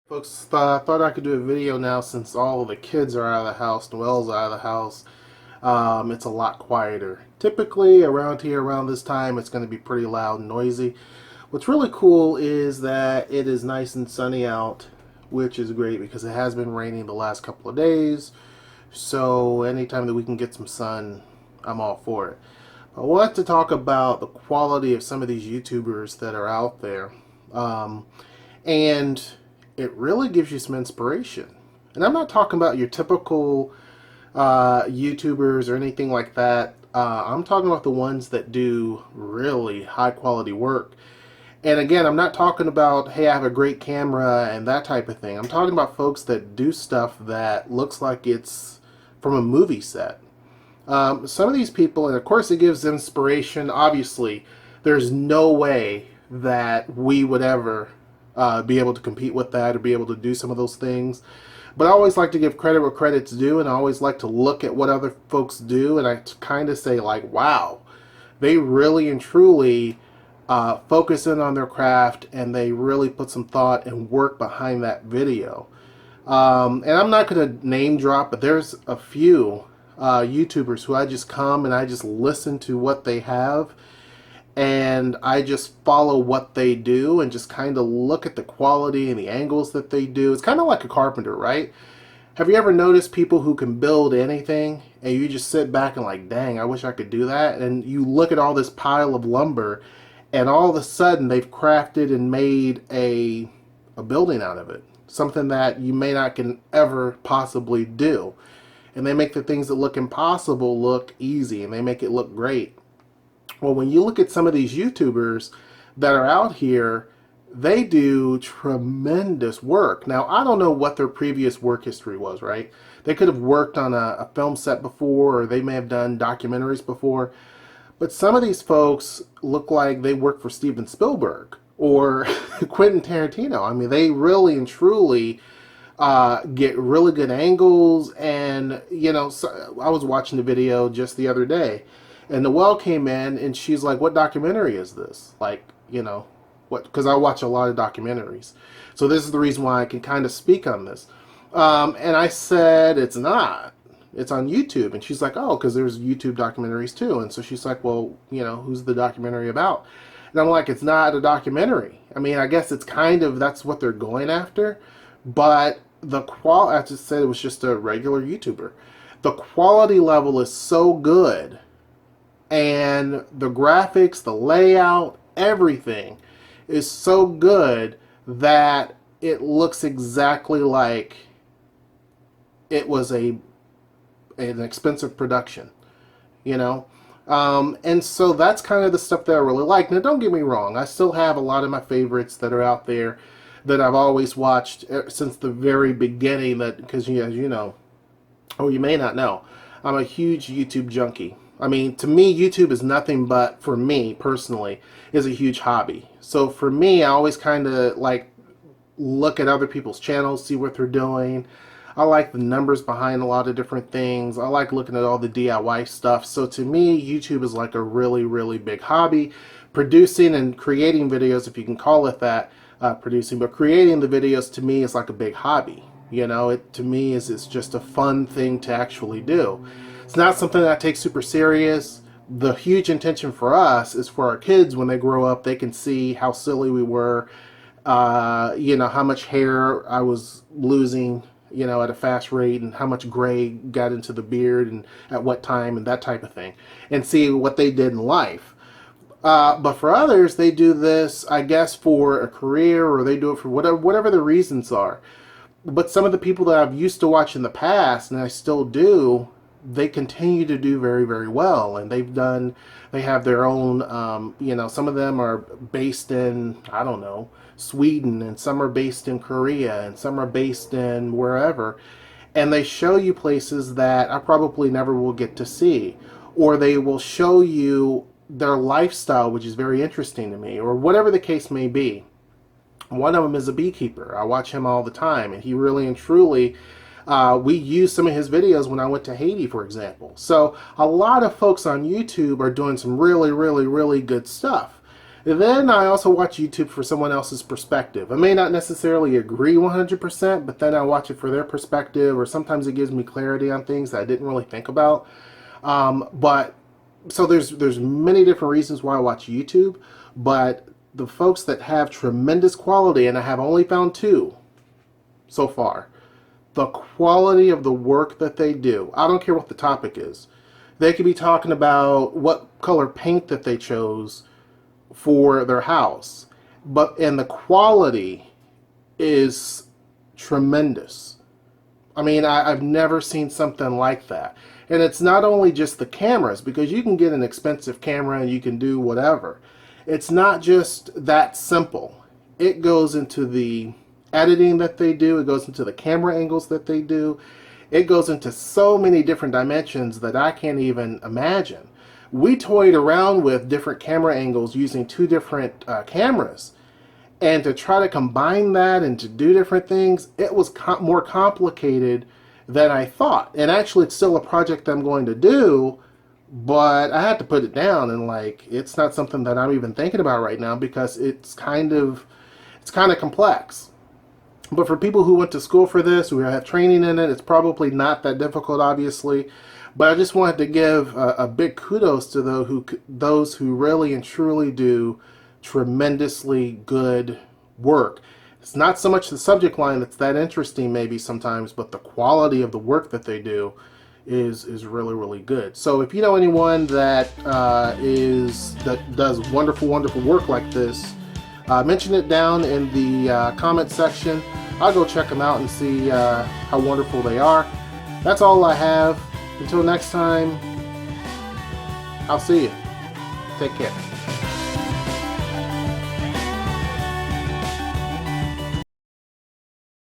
Folks, thought I could do a video now since all of the kids are out of the house, Noelle's out of the house. It's a lot quieter. Typically around here, around this time, it's going to be pretty loud and noisy. What's really cool is that it is nice and sunny out, which is great because it has been raining the last couple of days. So anytime that we can get some sun, I'm all for it. I want to talk about the quality of some of these YouTubers that are out there. And it really gives you some inspiration. And I'm not talking about your typical YouTubers or anything like that. I'm talking about the ones that do really high quality work. And again, I'm not talking about, hey, I have a great camera and that type of thing. I'm talking about folks that do stuff that looks like it's from a movie set. Some of these people, and of course it gives inspiration. Obviously, there's no way that we would ever be able to compete with that or be able to do some of those things. But I always like to give credit where credit's due, and I always like to look at what other folks do, and I kind of say, like, wow, they really and truly focus in on their craft, and they really put some thought and work behind that video. And I'm not going to name drop, but there's a few YouTubers who I just come and I just listen to what they have, and I just follow what they do and just kind of look at the quality and the angles that they do. It's kind of like a carpenter, right? Have you ever noticed people who can build anything and you just sit back and like, dang, I wish I could do that? And you look at all this pile of lumber and all of a sudden they've crafted and made a building out of it. Something that you may not can ever possibly do. And they make the things that look impossible look easy, and they make it look great. Well, when you look at some of these YouTubers that are out here, they do tremendous work. Now, I don't know what their previous work history was, right? They could have worked on a film set before, or they may have done documentaries before. But some of these folks look like they work for Steven Spielberg or Quentin Tarantino. I mean, they really and truly get really good angles. And, you know, so I was watching the video just the other day, and Noelle came in and she's like, what documentary is this? Like, you know, what? Because I watch a lot of documentaries. So this is the reason why I can kind of speak on this. And I said, it's not. It's on YouTube. And she's like, oh, because there's YouTube documentaries too. And so she's like, well, you know, who's the documentary about? And I'm like, it's not a documentary. I mean, I guess it's kind of, that's what they're going after. But the quality, I just said it was just a regular YouTuber. The quality level is so good. And the graphics, the layout, everything is so good that it looks exactly like it was an expensive production, you know? And so that's kind of the stuff that I really like. Now, don't get me wrong. I still have a lot of my favorites that are out there that I've always watched since the very beginning, that, because, as you know, or you may not know, I'm a huge YouTube junkie. I mean, to me, YouTube is nothing but, for me personally, is a huge hobby. So for me, I always kind of like look at other people's channels, see what they're doing. I like the numbers behind a lot of different things. I like looking at all the DIY stuff. So to me, YouTube is like a really, really big hobby. Producing and creating videos, if you can call it that, producing, but creating the videos to me is like a big hobby. You know, it to me is it's just a fun thing to actually do. It's not something that I take super serious. The huge intention for us is for our kids, when they grow up, they can see how silly we were, you know, how much hair I was losing, you know, at a fast rate, and how much gray got into the beard and at what time and that type of thing, and see what they did in life. But for others, they do this, I guess, for a career, or they do it for whatever the reasons are. But some of the people that I've used to watch in the past, and I still do, they continue to do very, very well. And they have their own, you know, some of them are based in, I don't know, Sweden, and some are based in Korea, and some are based in wherever. And they show you places that I probably never will get to see. Or they will show you their lifestyle, which is very interesting to me, or whatever the case may be. One of them is a beekeeper. I watch him all the time, and he really and truly, we used some of his videos when I went to Haiti, for example. So a lot of folks on YouTube are doing some really, really, really good stuff. Then I also watch YouTube for someone else's perspective. I may not necessarily agree 100%, but then I watch it for their perspective, or sometimes it gives me clarity on things that I didn't really think about. But so there's many different reasons why I watch YouTube, but the folks that have tremendous quality, and I have only found two so far, the quality of the work that they do. I don't care what the topic is. They could be talking about what color paint that they chose for their house, and the quality is tremendous. I mean, I've never seen something like that. And it's not only just the cameras, because you can get an expensive camera and you can do whatever. It's not just that simple. It goes into the editing that they do. It goes into the camera angles that they do. It goes into so many different dimensions that I can't even imagine. We toyed around with different camera angles using two different cameras. And to try to combine that and to do different things, it was more complicated than I thought. And actually, it's still a project I'm going to do, but I had to put it down, and like, it's not something that I'm even thinking about right now because it's kind of complex. But for people who went to school for this, who have training in it, it's probably not that difficult, obviously. But I just wanted to give a big kudos to those who really and truly do tremendously good work. It's not so much the subject line that's that interesting maybe sometimes, but the quality of the work that they do is really, really good. So if you know anyone that does wonderful work like this, mention it down in the comment section. I'll go check them out and see how wonderful they are. That's all I have. Until next time, I'll see you. Take care.